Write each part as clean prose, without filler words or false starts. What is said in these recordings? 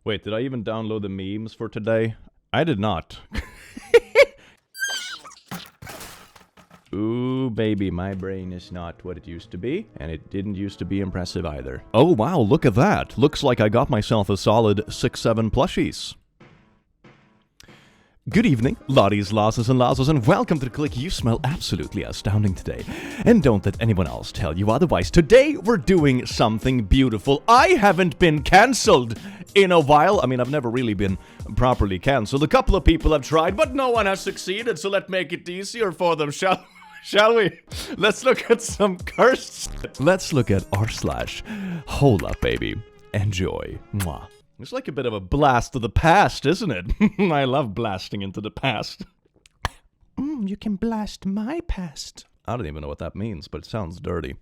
Wait, did I even download the memes for today? I did not. Ooh, baby, my brain is not what it used to be, and it didn't used to be impressive either. Oh, wow, look at that. Looks like I got myself a solid 6-7 plushies. Good evening, lotties, losses, and losses, and welcome to the click. You smell absolutely astounding today. And don't let anyone else tell you otherwise. Today, we're doing something beautiful. I haven't been cancelled in a while. I mean, I've never really been properly cancelled. A couple of people have tried, but no one has succeeded, so let's make it easier for them, shall we? Let's look at some cursed. Let's look at r/HolUp, baby. Enjoy. Mwah. It's like a bit of a blast to the past, isn't it? I love blasting into the past. You can blast my past. I don't even know what that means, but it sounds dirty.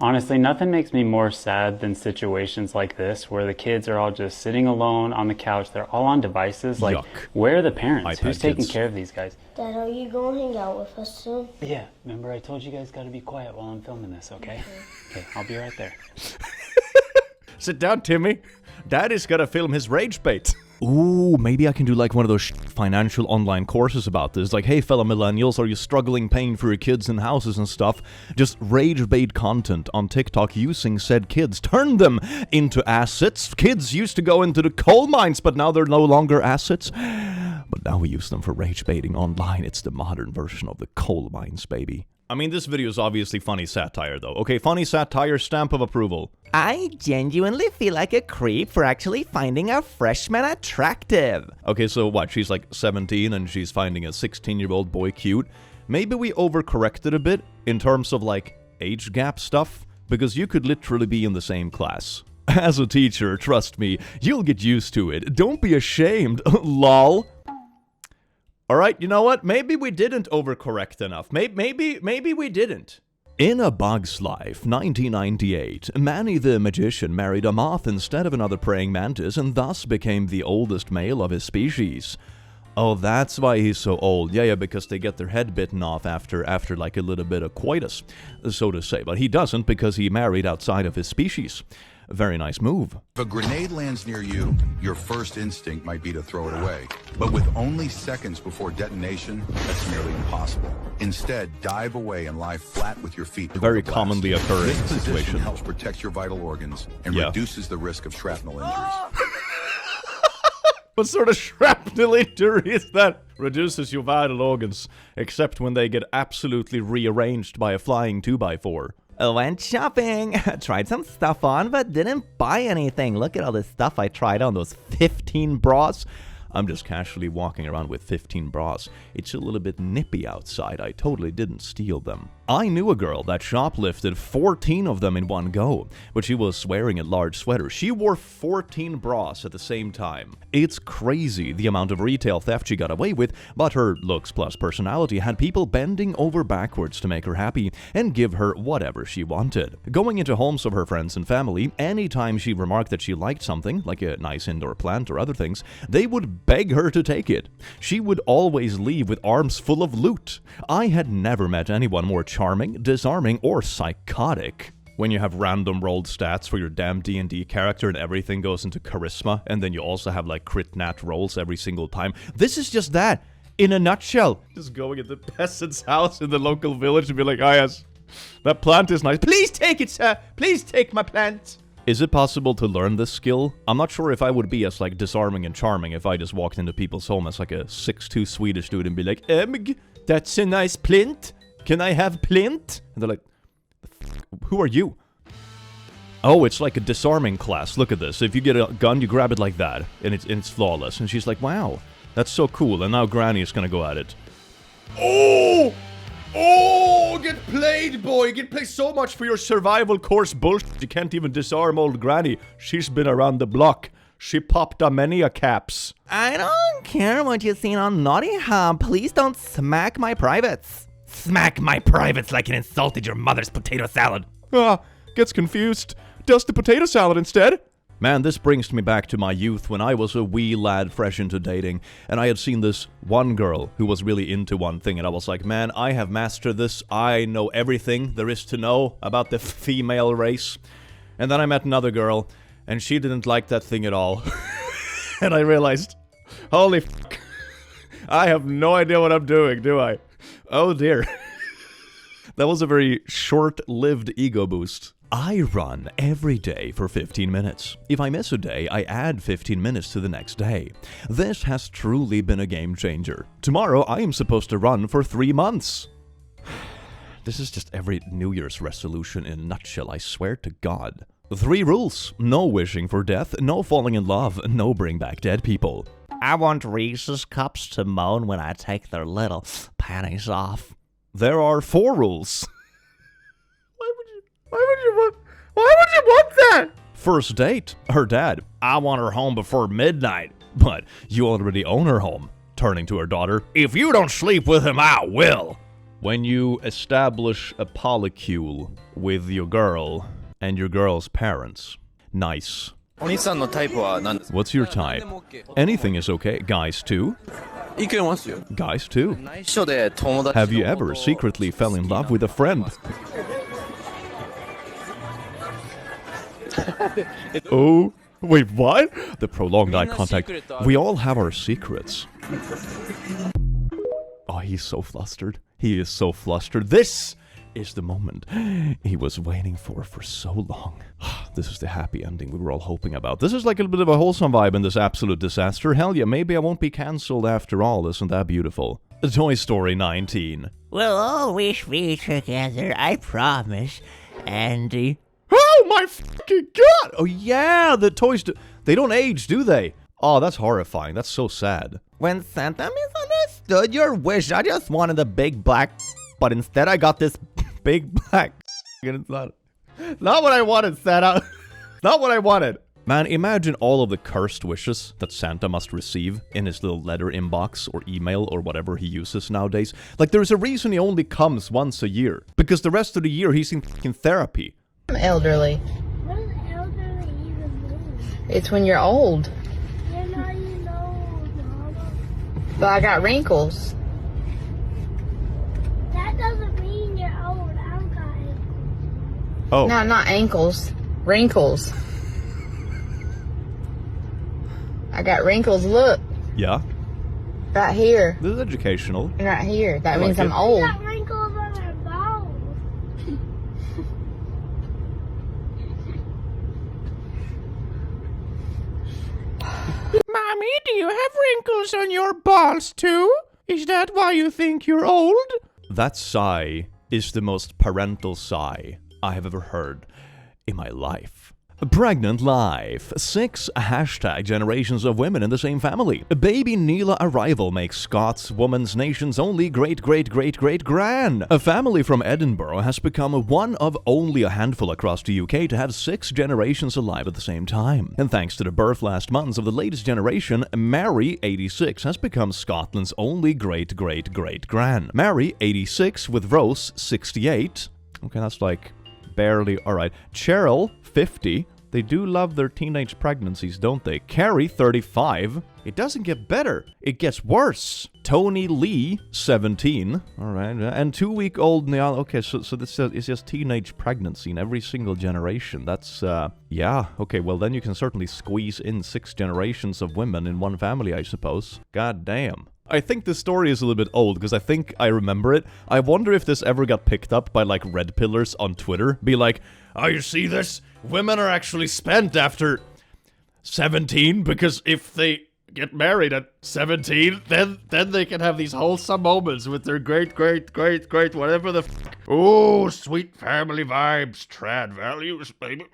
Honestly, nothing makes me more sad than situations like this where the kids are all just sitting alone on the couch. They're all on devices. Like, Yuck. where are the parents? iPad Who's taking kids. care of these guys? Dad, are you going to hang out with us soon? Yeah, remember I told you guys got to be quiet while I'm filming this, okay? Okay, I'll be right there. Sit down, Timmy. Daddy's gotta film his rage bait. Ooh, maybe I can do like one of those financial online courses about this. Like, hey, fellow millennials, are you struggling paying for your kids and houses and stuff? Just rage bait content on TikTok using said kids. Turn them into assets. Kids used to go into the coal mines, but now they're no longer assets. But now we use them for rage baiting online. It's the modern version of the coal mines, baby. I mean, this video is obviously funny satire, though. Okay, funny satire, stamp of approval. I genuinely feel like a creep for actually finding a freshman attractive. Okay, so what? She's like 17 and she's finding a 16-year-old boy cute. Maybe we overcorrected a bit in terms of like age gap stuff, because you could literally be in the same class. As a teacher, trust me, you'll get used to it. Don't be ashamed. Lol. Alright, you know what? Maybe we didn't overcorrect enough. Maybe we didn't. In A Bug's Life, 1998, Manny the Magician married a moth instead of another praying mantis and thus became the oldest male of his species. Oh, that's why he's so old. Yeah, because they get their head bitten off after like a little bit of coitus, so to say. But he doesn't because he married outside of his species. Very nice move. If a grenade lands near you, your first instinct might be to throw it away. But with only seconds before detonation, that's nearly impossible. Instead, dive away and lie flat with your feet toward Very the blast. commonly occurring This position situation. helps protect your vital organs and reduces the risk of shrapnel injuries. What sort of shrapnel injury is that? Reduces your vital organs, except when they get absolutely rearranged by a flying 2x4. Went shopping, tried some stuff on, but didn't buy anything. Look at all this stuff I tried on, those 15 bras. I'm just casually walking around with 15 bras. It's a little bit nippy outside. I totally didn't steal them. I knew a girl that shoplifted 14 of them in one go, but she was wearing a large sweater. She wore 14 bras at the same time. It's crazy the amount of retail theft she got away with, but her looks plus personality had people bending over backwards to make her happy and give her whatever she wanted. Going into homes of her friends and family, anytime she remarked that she liked something, like a nice indoor plant or other things, they would beg her to take it. She would always leave with arms full of loot. I had never met anyone more charming, disarming, or psychotic. When you have random rolled stats for your damn D&D character and everything goes into charisma, and then you also have like crit nat rolls every single time. This is just that, in a nutshell. Just going at the peasant's house in the local village and be like, ah yes, that plant is nice. Please take it, sir. Please take my plant. Is it possible to learn this skill? I'm not sure if I would be as like disarming and charming if I just walked into people's home as like a 6'2" Swedish dude and be like, that's a nice plant. Can I have plant? And they're like, who are you? Oh, it's like a disarming class. Look at this. If you get a gun, you grab it like that, and it's flawless. And she's like, wow, that's so cool. And now Granny is gonna go at it. Oh! Oh, get played, boy. Get played so much for your survival course bullshit. You can't even disarm old Granny. She's been around the block. She popped a many a caps. I don't care what you've seen on Naughty Hub. Please don't smack my privates. Smack my privates like it insulted your mother's potato salad. Ah, gets confused. Does the potato salad instead. Man, this brings me back to my youth when I was a wee lad fresh into dating, and I had seen this one girl who was really into one thing, and I was like, man, I have mastered this. I know everything there is to know about the female race. And then I met another girl, and she didn't like that thing at all. And I realized, holy fuck, I have no idea what I'm doing, do I? Oh dear. That was a very short-lived ego boost. I run every day for 15 minutes. If I miss a day, I add 15 minutes to the next day. This has truly been a game changer. Tomorrow, I am supposed to run for 3 months. This is just every New Year's resolution in a nutshell, I swear to God. 3 rules. No wishing for death, no falling in love, no bring back dead people. I want Reese's cups to moan when I take their little panties off. There are 4 rules. Why would you want that? First date, her dad. I want her home before midnight. But you already own her home. Turning to her daughter. If you don't sleep with him, I will. When you establish a polycule with your girl and your girl's parents. Nice. What's your type? Anything is okay. Guys too? Guys too. Have you ever secretly fell in love with a friend? Oh, wait, what? The prolonged eye contact. We all have our secrets. Oh, he's so flustered. He is so flustered. This is the moment he was waiting for so long. This is the happy ending we were all hoping about. This is like a bit of a wholesome vibe in this absolute disaster. Hell yeah, maybe I won't be cancelled after all. Isn't that beautiful? Toy Story 19. We'll always be together, I promise, Andy. Oh my fucking god! Oh yeah, the toys, they don't age, do they? Oh, that's horrifying. That's so sad. When Santa misunderstood your wish, I just wanted a big black, but instead I got this big black. It's not what I wanted, Santa. Not what I wanted. Man, imagine all of the cursed wishes that Santa must receive in his little letter inbox or email or whatever he uses nowadays. Like, there's a reason he only comes once a year. Because the rest of the year he's in fucking therapy. I'm elderly. What does elderly even mean? It's when you're old. You're not even old, Mama. But I got wrinkles. That doesn't mean you're old. I've got it. Oh. No, not ankles. Wrinkles. I got wrinkles, look. Yeah? Right here. This is educational. And right here. That I means like I'm it. old. You got wrinkles on her bones. Mommy, do you have wrinkles on your balls too? Is that why you think you're old? That sigh is the most parental sigh I have ever heard in my life. Pregnant life. 6 hashtag generations of women in the same family. Baby Neela arrival makes Scots woman's nation's only great-great-great-great-gran. A family from Edinburgh has become one of only a handful across the UK to have 6 generations alive at the same time. And thanks to the birth last month of the latest generation, Mary, 86, has become Scotland's only great-great-great-gran. Mary, 86, with Rose, 68. Okay, that's like barely alright. Cheryl, 50. They do love their teenage pregnancies, don't they? Carrie, 35. It doesn't get better. It gets worse. Tony Lee, 17. Alright. And 2-week-old Niall. Okay, so this is just teenage pregnancy in every single generation. That's, yeah. Okay, well then you can certainly squeeze in 6 generations of women in one family, I suppose. God damn. I think this story is a little bit old, because I think I remember it. I wonder if this ever got picked up by, like, red pillars on Twitter. Be like, oh, you see this? Women are actually spent after 17, because if they get married at 17, then they can have these wholesome moments with their great, whatever the f***. Oh, sweet family vibes, trad values, baby.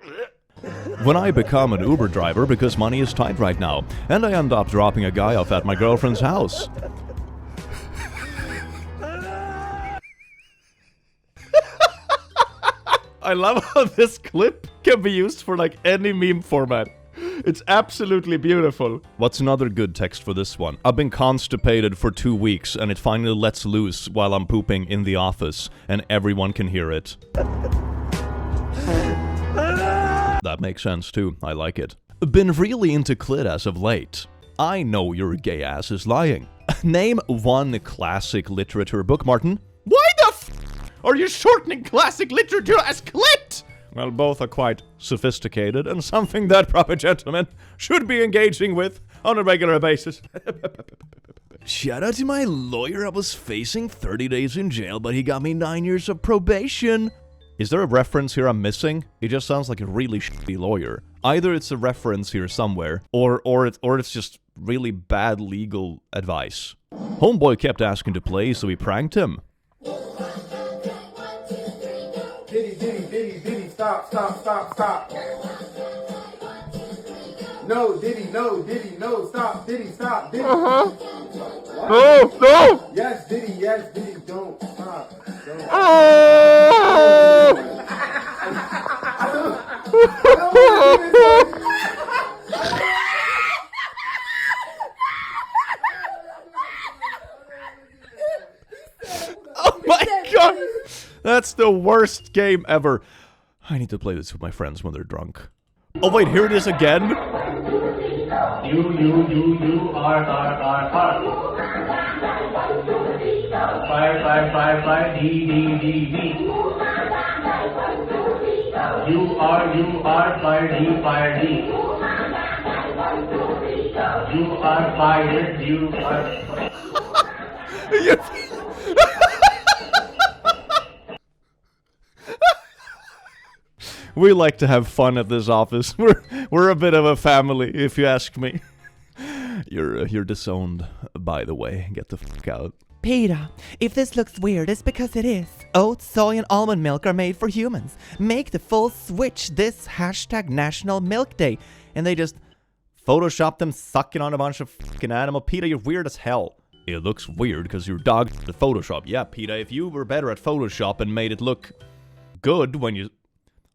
When I become an Uber driver because money is tight right now, and I end up dropping a guy off at my girlfriend's house. I love how this clip can be used for like any meme format. It's absolutely beautiful. What's another good text for this one? I've been constipated for 2 weeks and it finally lets loose while I'm pooping in the office and everyone can hear it. That makes sense too. I like it. Been really into clit as of late. I know your gay ass is lying. Name one classic literature book, Martin. Why the f*** are you shortening classic literature as clit? Well, both are quite sophisticated and something that proper gentlemen should be engaging with on a regular basis. Shout out to my lawyer. I was facing 30 days in jail, but he got me 9 years of probation. Is there a reference here I'm missing? It just sounds like a really shitty lawyer. Either it's a reference here somewhere, or it's just really bad legal advice. Homeboy kept asking to play, so we pranked him. Diddy, stop. No, Diddy, no, stop, Diddy, stop, Diddy. No. Yes, Diddy, don't, stop, don't. Oh my god! That's the worst game ever. I need to play this with my friends when they're drunk. Oh wait, here it is again. You, R. Fire, D. You are, fire, D. You are fired, you are... We like to have fun at this office. We're a bit of a family, if you ask me. You're disowned, by the way. Get the fuck out. Peter, if this looks weird, it's because it is. Oats, soy, and almond milk are made for humans. Make the full switch this hashtag National Milk Day. And they just Photoshop them sucking on a bunch of fucking animal. Peter, you're weird as hell. It looks weird because your dog at Photoshop. Yeah, Peter, if you were better at Photoshop and made it look good when you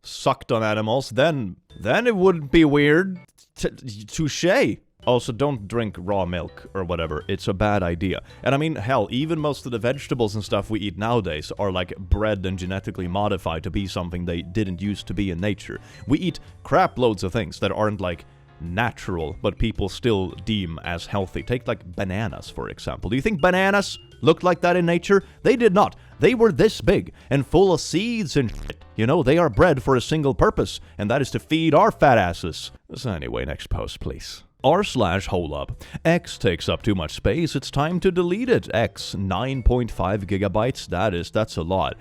sucked on animals, then it wouldn't be weird. Touché. Also, don't drink raw milk or whatever. It's a bad idea. And I mean, hell, even most of the vegetables and stuff we eat nowadays are like bred and genetically modified to be something they didn't used to be in nature. We eat crap loads of things that aren't like natural, but people still deem as healthy. Take like bananas, for example. Do you think bananas looked like that in nature? They did not. They were this big and full of seeds and shit. You know, they are bred for a single purpose, and that is to feed our fat asses. So anyway, next post, please. r/HolUp. X takes up too much space. It's time to delete it. X, 9.5 gigabytes. That's a lot.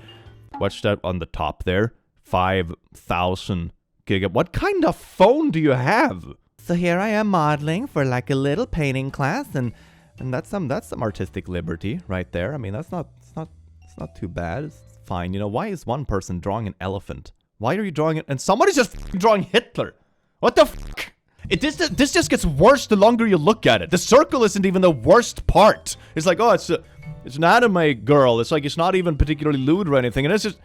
What's that on the top there? 5,000 gigabytes. What kind of phone do you have? So here I am modeling for like a little painting class, and that's some artistic liberty right there. I mean, it's not too bad. It's fine. You know, why is one person drawing an elephant? Why are you drawing it? And somebody's just drawing Hitler. What the fuck? This just gets worse the longer you look at it. The circle isn't even the worst part. It's like, oh, it's an anime girl. It's like, it's not even particularly lewd or anything. And it's just,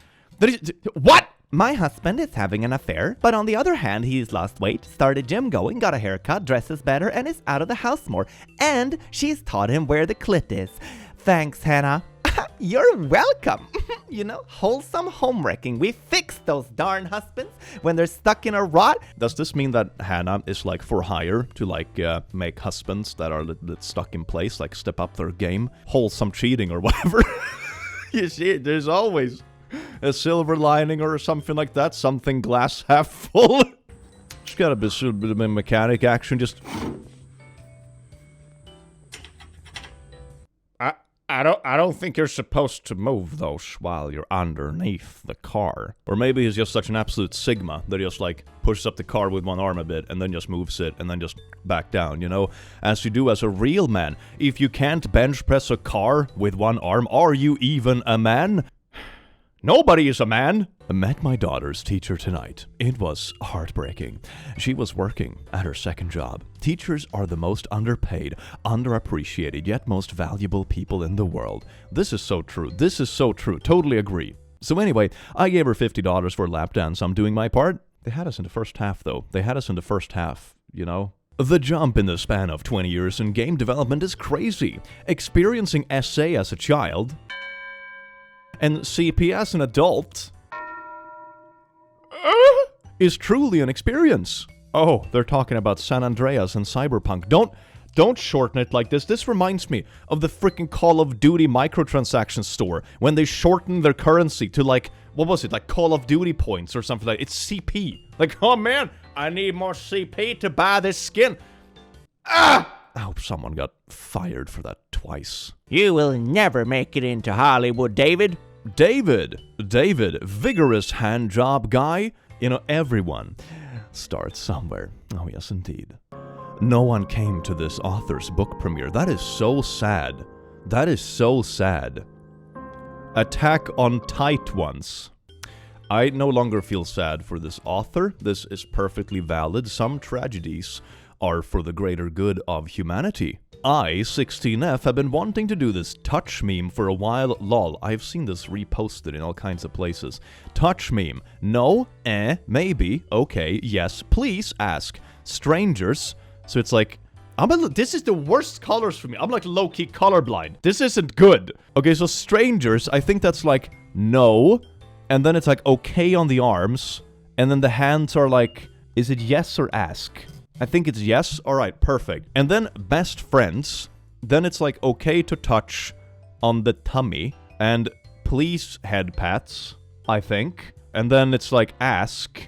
what? My husband is having an affair, but on the other hand, he's lost weight, started gym going, got a haircut, dresses better, and is out of the house more. And she's taught him where the clit is. Thanks, Hannah. You're welcome. You know, wholesome homewrecking. We fix those darn husbands when they're stuck in a rut. Does this mean that Hannah is like for hire to like make husbands that are stuck in place, like step up their game? Wholesome cheating or whatever. You see, there's always a silver lining or something like that. Something glass half full. Just got a bit of mechanic action. Just... I don't think you're supposed to move those while you're underneath the car. Or maybe he's just such an absolute sigma that he just like pushes up the car with one arm a bit and then just moves it and then just back down, you know? As you do as a real man. If you can't bench press a car with one arm, are you even a man? Nobody is a man! I met my daughter's teacher tonight. It was heartbreaking. She was working at her second job. Teachers are the most underpaid, underappreciated, yet most valuable people in the world. This is so true. This is so true. Totally agree. So anyway, I gave her $50 for a lap dance. I'm doing my part. They had us in the first half, though. They had us in the first half, you know? The jump in the span of 20 years in game development is crazy. Experiencing SA as a child... and CP as an adult is truly an experience. Oh, they're talking about San Andreas and Cyberpunk. Don't shorten it like this. This reminds me of the freaking Call of Duty microtransaction store when they shorten their currency to like what was it, like Call of Duty points or something like, it's CP. Like, oh man, I need more CP to buy this skin. Ah! I hope someone got fired for that twice. You will never make it into Hollywood, David. David, vigorous hand job guy. You know, everyone starts somewhere. Oh yes, indeed. No one came to this author's book premiere. That is so sad. That is so sad. Attack on Tight Ones. I no longer feel sad for this author. This is perfectly valid. Some tragedies are for the greater good of humanity. I, 16F, have been wanting to do this touch meme for a while. Lol, I've seen this reposted in all kinds of places. Touch meme. No? Maybe. Okay. Yes. Please ask. Strangers. So it's like, this is the worst colors for me. I'm like low-key colorblind. This isn't good. Okay, so strangers, I think that's like, no. And then it's like, okay on the arms. And then the hands are like, is it yes or ask? I think it's yes. All right, perfect. And then best friends. Then it's like okay to touch on the tummy and please head pats, I think. And then it's like ask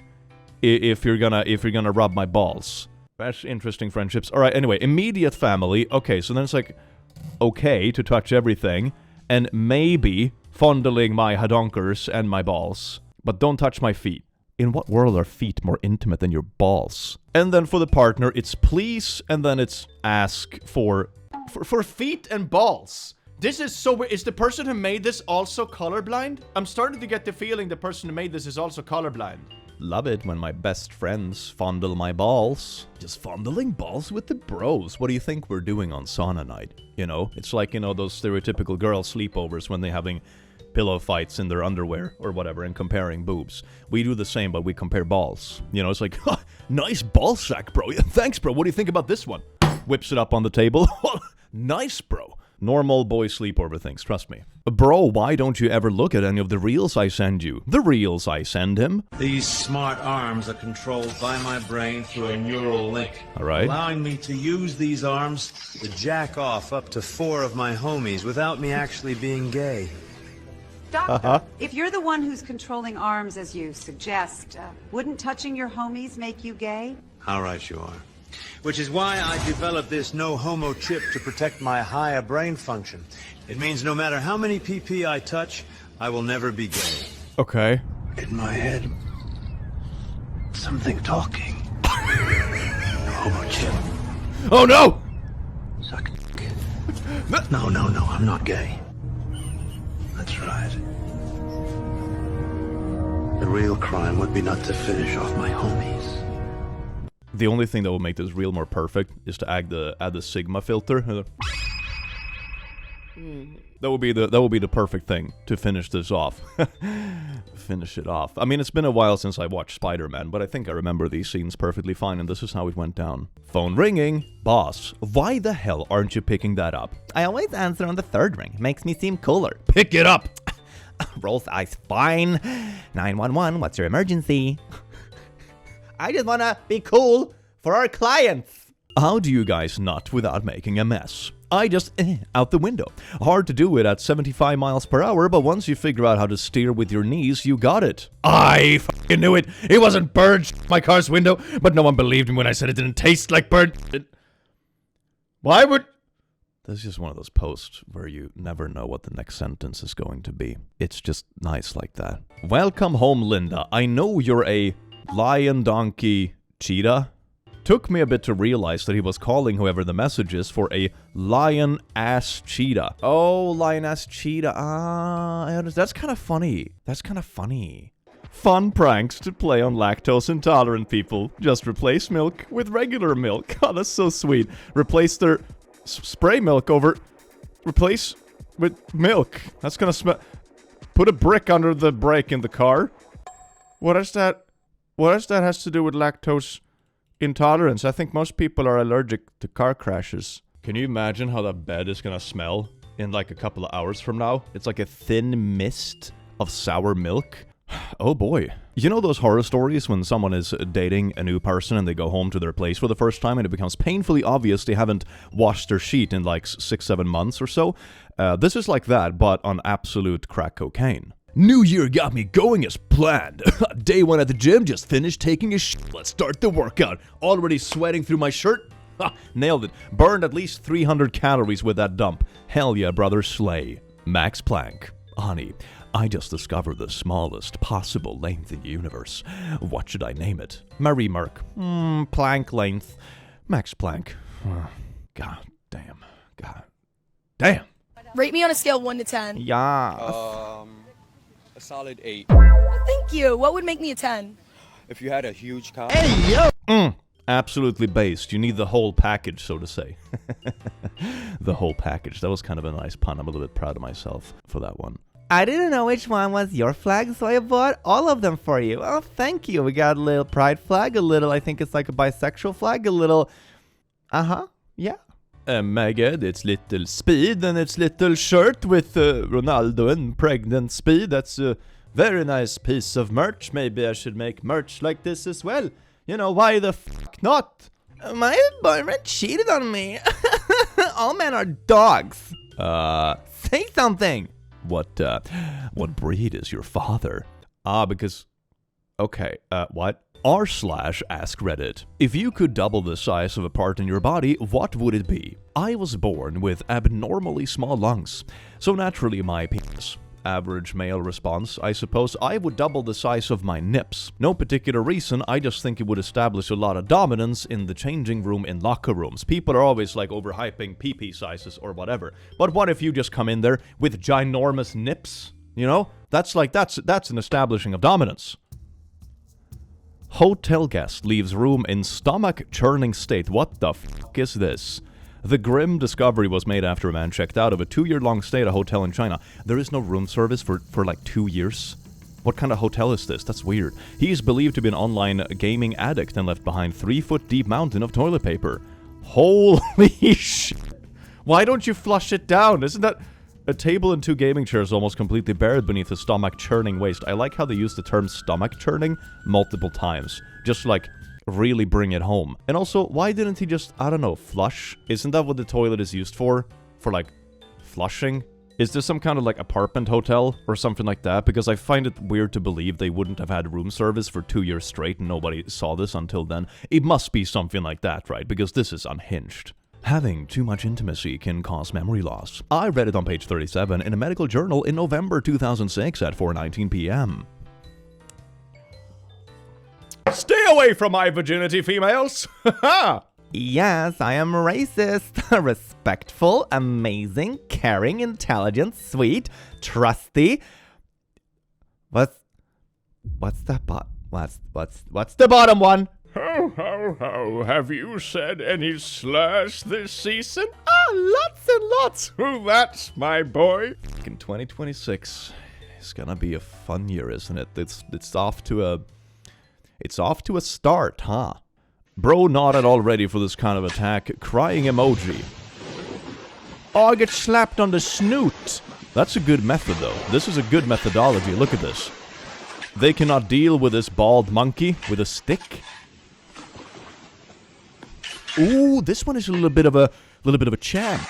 if you're gonna rub my balls. That's interesting friendships. All right, anyway, immediate family. Okay, so then it's like okay to touch everything and maybe fondling my hadonkers and my balls, but don't touch my feet. In what world are feet more intimate than your balls? And then for the partner, it's please, and then it's ask for feet and balls. This is so weird. Is the person who made this also colorblind? I'm starting to get the feeling the person who made this is also colorblind. Love it when my best friends fondle my balls. Just fondling balls with the bros. What do you think we're doing on sauna night? You know, it's like, you know, those stereotypical girl sleepovers when they're having pillow fights in their underwear or whatever and comparing boobs. We do the same, but we compare balls. You know, it's like, nice ball sack, bro. Thanks, bro. What do you think about this one? Whips it up on the table. Nice, bro. Normal boy sleepover things, trust me. Bro, why don't you ever look at any of the reels I send you? The reels I send him? These smart arms are controlled by my brain through a neural link. All right. Allowing me to use these arms to jack off up to 4 of my homies without me actually being gay. Doctor, if you're the one who's controlling arms as you suggest, wouldn't touching your homies make you gay? How right you are. Which is why I developed this no-homo chip to protect my higher brain function. It means no matter how many PP I touch, I will never be gay. Okay. In my head, something talking. Homo chip. Oh no! Suck dick. No, I'm not gay. That's right. The real crime would be not to finish off my homies. The only thing that will make this reel more perfect is to add the Sigma filter. That would be the perfect thing to finish this off. Finish it off. I mean, it's been a while since I watched Spider-Man, but I think I remember these scenes perfectly fine, and this is how it went down. Phone ringing. Boss, why the hell aren't you picking that up? I always answer on the third ring. Makes me seem cooler. Pick it up! Rolls eyes fine. 911, what's your emergency? I just wanna be cool for our clients. How do you guys nut without making a mess? I just, out the window. Hard to do it at 75 miles per hour, but once you figure out how to steer with your knees, you got it. I fucking knew it. It wasn't bird my car's window, but no one believed me when I said it didn't taste like bird. Why would... This is just one of those posts where you never know what the next sentence is going to be. It's just nice like that. Welcome home, Linda. I know you're a lion, donkey, cheetah. Took me a bit to realize that he was calling whoever the message is for a lion-ass cheetah. Oh, lion-ass cheetah. That's kind of funny. That's kind of funny. Fun pranks to play on lactose-intolerant people. Just replace milk with regular milk. Oh, that's so sweet. Replace their spray milk over... Replace with milk. That's gonna smell... Put a brick under the brake in the car. What does that has to do with lactose... intolerance? I think most people are allergic to car crashes. Can you imagine how that bed is gonna smell in like a couple of hours from now? It's like a thin mist of sour milk. Oh boy. You know those horror stories when someone is dating a new person and they go home to their place for the first time and it becomes painfully obvious they haven't washed their sheet in like 6-7 months or so? This is like that, but on absolute crack cocaine. New year got me going as planned. Day 1 at the gym, just finished taking a shit. Let's start the workout. Already sweating through my shirt. Ha, nailed it. Burned at least 300 calories with that dump. Hell yeah, brother, slay. Max Planck. Honey, I just discovered the smallest possible length in the universe. What should I name it? Marie Merck. Planck length. Max Planck. God damn. God damn. Rate me on a scale of 1 to 10. Yeah. A solid 8. Thank you. What would make me a 10? If you had a huge cock. Hey, yo! Absolutely based. You need the whole package, so to say. The whole package. That was kind of a nice pun. I'm a little bit proud of myself for that one. I didn't know which one was your flag, so I bought all of them for you. Oh, thank you. We got a little pride flag, a little, I think it's like a bisexual flag, a little... yeah. My God, it's little speed and it's little shirt with Ronaldo and pregnant speed. That's a very nice piece of merch. Maybe I should make merch like this as well. You know, why the fuck not? My boyfriend cheated on me. All men are dogs. Say something. What breed is your father? Because... Okay, what? r/ask Reddit. If you could double the size of a part in your body, what would it be? I was born with abnormally small lungs, so naturally my penis. Average male response, I suppose I would double the size of my nips. No particular reason, I just think it would establish a lot of dominance in the changing room in locker rooms. People are always like overhyping PP sizes or whatever. But what if you just come in there with ginormous nips? You know? That's an establishing of dominance. Hotel guest leaves room in stomach churning state. What the fuck is this? The grim discovery was made after a man checked out of a 2-year-long stay at a hotel in China. There is no room service for like 2 years? What kind of hotel is this? That's weird. He is believed to be an online gaming addict and left behind 3-foot-deep mountain of toilet paper. Holy shit. Why don't you flush it down? Isn't that... A table and 2 gaming chairs almost completely buried beneath a stomach-churning waste. I like how they use the term stomach-churning multiple times. Just like, really bring it home. And also, why didn't he just, I don't know, flush? Isn't that what the toilet is used for? For like, flushing? Is this some kind of like apartment hotel or something like that? Because I find it weird to believe they wouldn't have had room service for 2 years straight and nobody saw this until then. It must be something like that, right? Because this is unhinged. Having too much intimacy can cause memory loss. I read it on page 37 in a medical journal in November 2006 at 4:19 p.m. Stay away from my virginity, females! Yes, I am racist. Respectful, amazing, caring, intelligent, sweet, trusty. What's that what's the bottom one? Ho, ho, ho, have you said any slurs this season? Lots and lots. That's my boy. In 2026, it's gonna be a fun year, isn't it? It's off to a start, huh? Bro not at all ready for this kind of attack. Crying emoji. Oh, I get slapped on the snoot. That's a good method, though. This is a good methodology. Look at this. They cannot deal with this bald monkey with a stick. Ooh, this one is a little bit of a champ.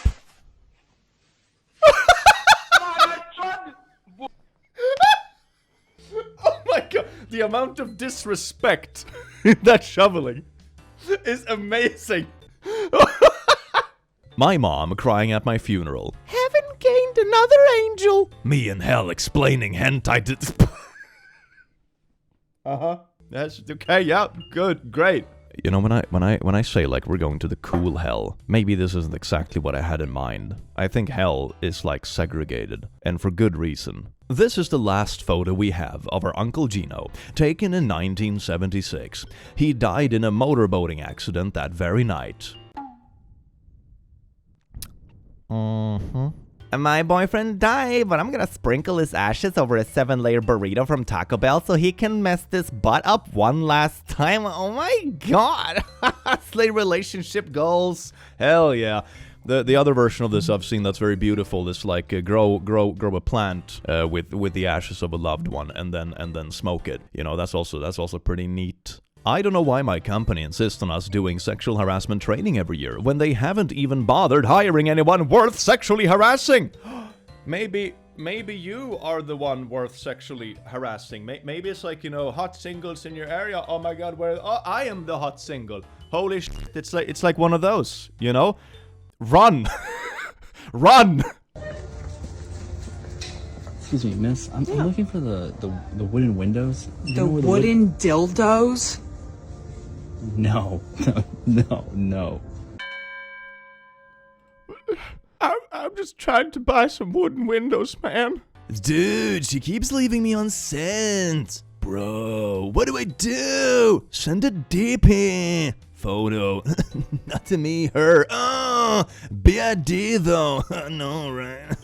Oh my god, the amount of disrespect in that shoveling is amazing. My mom crying at my funeral. Heaven gained another angel. Me in hell explaining hentai. That's okay. Yeah, good, great. You know, when I say like we're going to the cool hell, maybe this isn't exactly what I had in mind. I think hell is like segregated, and for good reason. This is the last photo we have of our Uncle Gino, taken in 1976. He died in a motorboating accident that very night. My boyfriend died, but I'm gonna sprinkle his ashes over a 7-layer burrito from Taco Bell so he can mess this butt up one last time. Oh my god! Slay relationship goals. Hell yeah. The other version of this I've seen that's very beautiful is like grow a plant with the ashes of a loved one and then smoke it. You know, that's also pretty neat. I don't know why my company insists on us doing sexual harassment training every year when they haven't even bothered hiring anyone worth sexually harassing. Maybe maybe you are the one worth sexually harassing. Maybe it's like, you know, hot singles in your area. Oh my god, I am the hot single. Holy shit, it's like one of those, you know? Run! Run! Excuse me, miss. I'm looking for the wooden windows. The wooden dildos? No. No. I'm just trying to buy some wooden windows, man. Dude, she keeps leaving me unsent. Bro, what do I do? Send a DP. Photo. Not to me, her. Oh, BID though. No, right?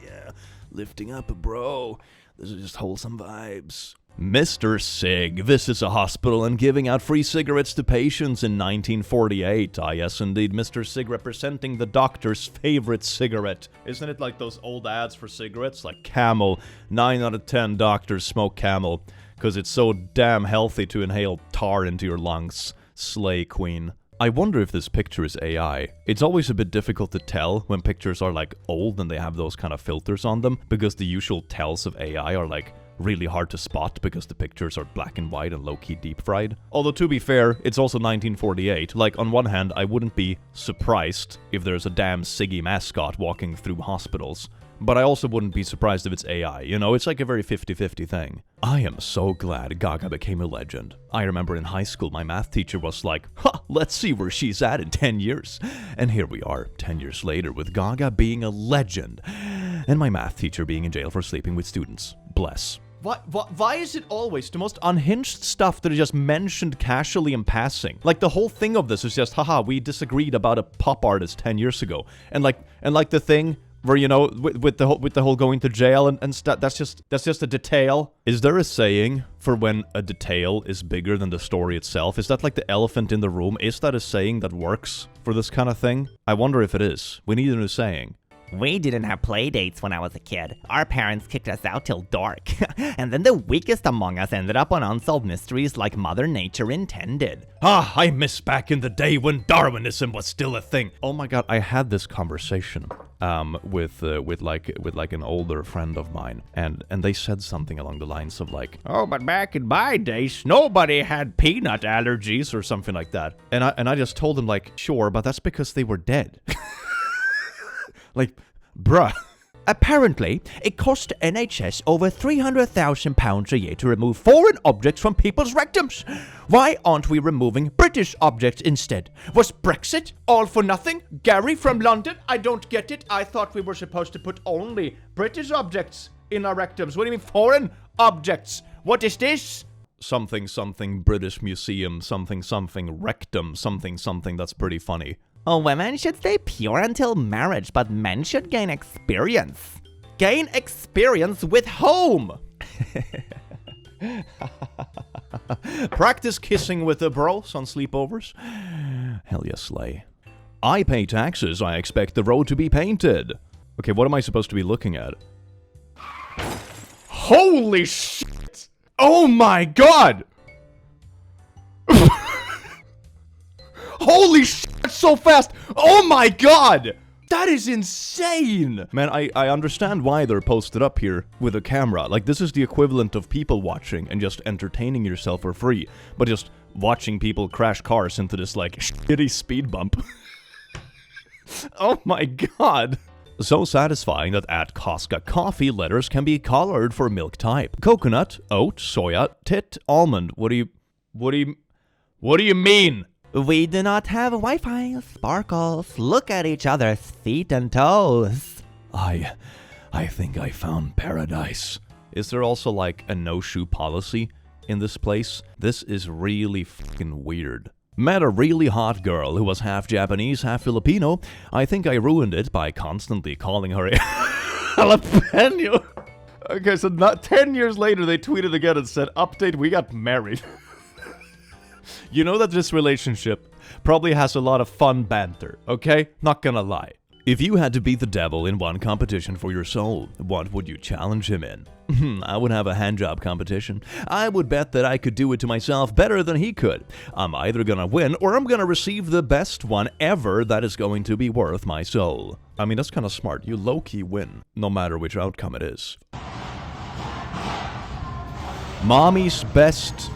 Yeah. Lifting up, bro. This is just wholesome vibes. Mr. Sig visits a hospital and giving out free cigarettes to patients in 1948. Ah, yes, indeed, Mr. Sig representing the doctor's favorite cigarette. Isn't it like those old ads for cigarettes? Like Camel. 9 out of 10 doctors smoke Camel because it's so damn healthy to inhale tar into your lungs. Slay queen. I wonder if this picture is AI. It's always a bit difficult to tell when pictures are like old and they have those kind of filters on them because the usual tells of AI are like really hard to spot because the pictures are black and white and low-key deep-fried. Although, to be fair, it's also 1948. Like, on one hand, I wouldn't be surprised if there's a damn Siggy mascot walking through hospitals. But I also wouldn't be surprised if it's AI, you know? It's like a very 50-50 thing. I am so glad Gaga became a legend. I remember in high school, my math teacher was like, "Ha, let's see where she's at in 10 years. And here we are, 10 years later, with Gaga being a legend. And my math teacher being in jail for sleeping with students. Bless. Why is it always the most unhinged stuff that is just mentioned casually in passing? Like, the whole thing of this is just, haha, we disagreed about a pop artist 10 years ago. And like the thing where, you know, with the whole going to jail and stuff, that's just a detail. Is there a saying for when a detail is bigger than the story itself? Is that like the elephant in the room? Is that a saying that works for this kind of thing? I wonder if it is. We need a new saying. We didn't have play dates when I was a kid. Our parents kicked us out till dark. And then the weakest among us ended up on Unsolved Mysteries like Mother Nature intended. Ah, I miss back in the day when Darwinism was still a thing. Oh my god, I had this conversation with an older friend of mine, and they said something along the lines of like, oh, but back in my days, nobody had peanut allergies or something like that. And I just told them like, sure, but that's because they were dead. Like, bruh. Apparently, it cost NHS over £300,000 a year to remove foreign objects from people's rectums. Why aren't we removing British objects instead? Was Brexit all for nothing? Gary from London? I don't get it. I thought we were supposed to put only British objects in our rectums. What do you mean foreign objects? What is this? Something something British Museum, something something rectum, something something. That's pretty funny. Oh, women should stay pure until marriage, but men should gain experience. Gain experience with whom? Practice kissing with the bros on sleepovers? Hell yes, slay. I pay taxes, I expect the road to be painted. Okay, what am I supposed to be looking at? Holy shit! Oh my god! Holy shit, that's so fast! Oh my god! That is insane! Man, I understand why they're posted up here with a camera. Like, this is the equivalent of people watching and just entertaining yourself for free. But just watching people crash cars into this, like, shitty speed bump. Oh my god! So satisfying that at Costco coffee letters can be colored for milk type. Coconut, oat, soya, tit, almond. What do you mean? We do not have Wi-Fi. Sparkles. Look at each other's feet and toes. I think I found paradise. Is there also like a no-shoe policy in this place? This is really fucking weird. Met a really hot girl who was half Japanese, half Filipino. I think I ruined it by constantly calling her a jalapeno. Okay, so not 10 years later they tweeted again and said, update, we got married. You know that this relationship probably has a lot of fun banter, okay? Not gonna lie. If you had to beat the devil in one competition for your soul, what would you challenge him in? I would have a handjob competition. I would bet that I could do it to myself better than he could. I'm either gonna win or I'm gonna receive the best one ever that is going to be worth my soul. I mean, that's kind of smart. You low-key win, no matter which outcome it is. Mommy's best...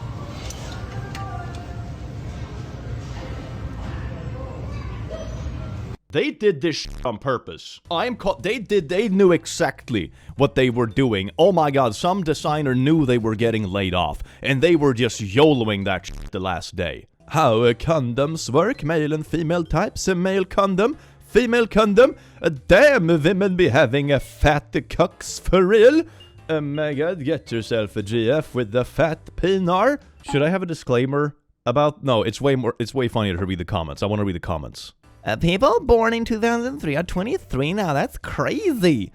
They did this shit on purpose. They knew exactly what they were doing. Oh my god, some designer knew they were getting laid off, and they were just YOLOing that shit the last day. How condoms work, male and female types, a male condom, female condom, damn women be having a fat cocks for real. Oh my god, get yourself a GF with the fat pinar. Should I have a disclaimer about... No, it's way funnier to read the comments. I want to read the comments. People born in 2003 are 23 now. That's crazy.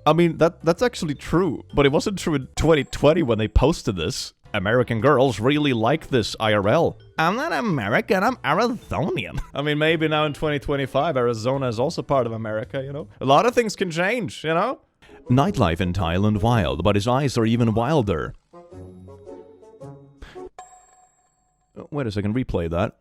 I mean, that's actually true, but it wasn't true in 2020 when they posted this. American girls really like this IRL. I'm not American, I'm Arizonian. I mean, maybe now in 2025, Arizona is also part of America, you know? A lot of things can change, you know? Nightlife in Thailand wild, but his eyes are even wilder. Wait a second, replay that.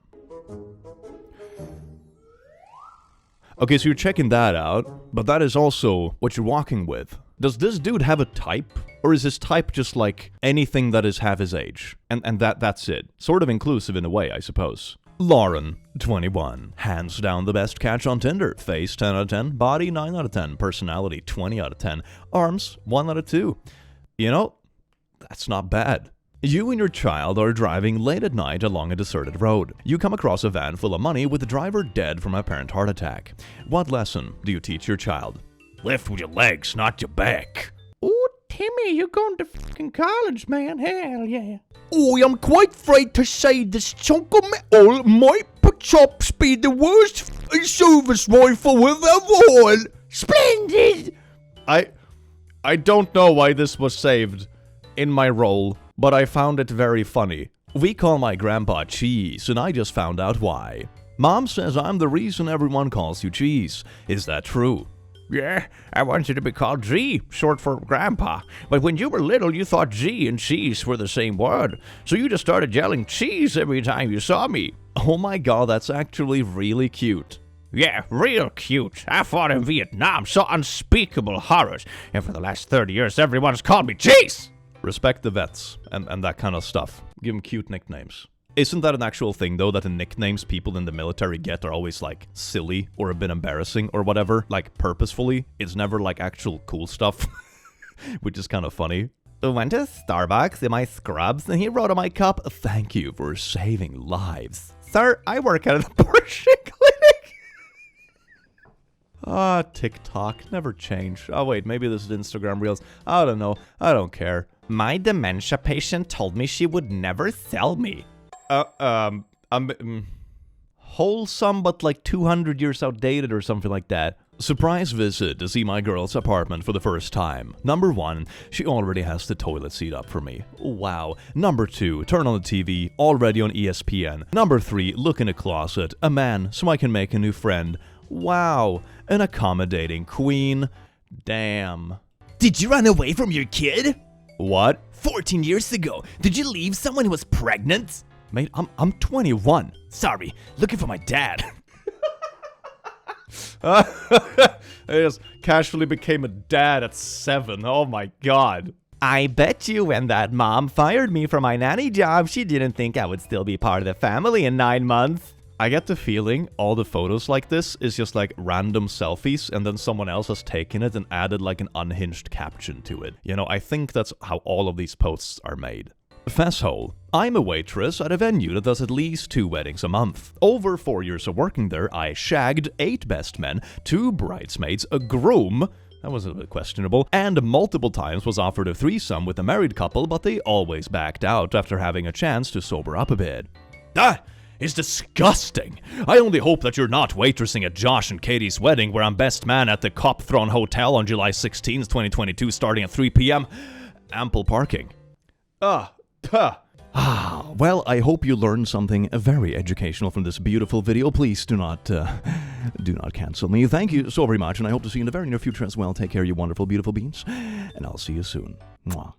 Okay, so you're checking that out, but that is also what you're walking with. Does this dude have a type? Or is his type just like anything that is half his age? And that's it. Sort of inclusive in a way, I suppose. Lauren, 21. Hands down the best catch on Tinder. Face, 10 out of 10. Body, 9 out of 10. Personality, 20 out of 10. Arms, 1 out of 2. You know, that's not bad. You and your child are driving late at night along a deserted road. You come across a van full of money with the driver dead from apparent heart attack. What lesson do you teach your child? Lift with your legs, not your back. Ooh, Timmy, you're going to fucking college, man. Hell yeah. Oh, I'm quite afraid to say this chunk of metal might perhaps be the worst service rifle we've ever had. Splendid! I don't know why this was saved in my role, but I found it very funny. We call my grandpa Cheese, and I just found out why. Mom says I'm the reason everyone calls you Cheese. Is that true? Yeah, I wanted to be called G, short for grandpa. But when you were little, you thought G and cheese were the same word. So you just started yelling cheese every time you saw me. Oh my god, that's actually really cute. Yeah, real cute. I fought in Vietnam, saw unspeakable horrors. And for the last 30 years, everyone's called me Cheese! Respect the vets and that kind of stuff. Give them cute nicknames. Isn't that an actual thing, though, that the nicknames people in the military get are always, like, silly or a bit embarrassing or whatever? Like, purposefully? It's never, like, actual cool stuff. Which is kind of funny. I went to Starbucks in my scrubs, and he wrote on my cup, "Thank you for saving lives." Sir, I work at an abortion clinic. Ah, TikTok. Never change. Oh, wait, maybe this is Instagram Reels. I don't know. I don't care. My dementia patient told me she would never sell me. Wholesome, but like 200 years outdated or something like that. Surprise visit to see my girl's apartment for the first time. Number 1, she already has the toilet seat up for me. Wow. Number 2, turn on the TV, already on ESPN. Number 3, look in a closet, a man, so I can make a new friend. Wow. An accommodating queen. Damn. Did you run away from your kid? What? 14 years ago. Did you leave someone who was pregnant? Mate, I'm 21. Sorry, looking for my dad. I just casually became a dad at 7. Oh my god. I bet you when that mom fired me from my nanny job, she didn't think I would still be part of the family in 9 months. I get the feeling all the photos like this is just like random selfies and then someone else has taken it and added like an unhinged caption to it. You know, I think that's how all of these posts are made. Fesshole. I'm a waitress at a venue that does at least 2 weddings a month. Over 4 years of working there, I shagged 8 best men, 2 bridesmaids, a groom, that was a bit questionable, and multiple times was offered a threesome with a married couple, but they always backed out after having a chance to sober up a bit. That is disgusting. I only hope that you're not waitressing at Josh and Katie's wedding where I'm best man at the Copthron Hotel on July 16th, 2022 starting at 3 p.m. Ample parking. Well, I hope you learned something very educational from this beautiful video. Please do not cancel me. Thank you so very much, and I hope to see you in the very near future as well. Take care, you wonderful, beautiful beings, and I'll see you soon. Mwah.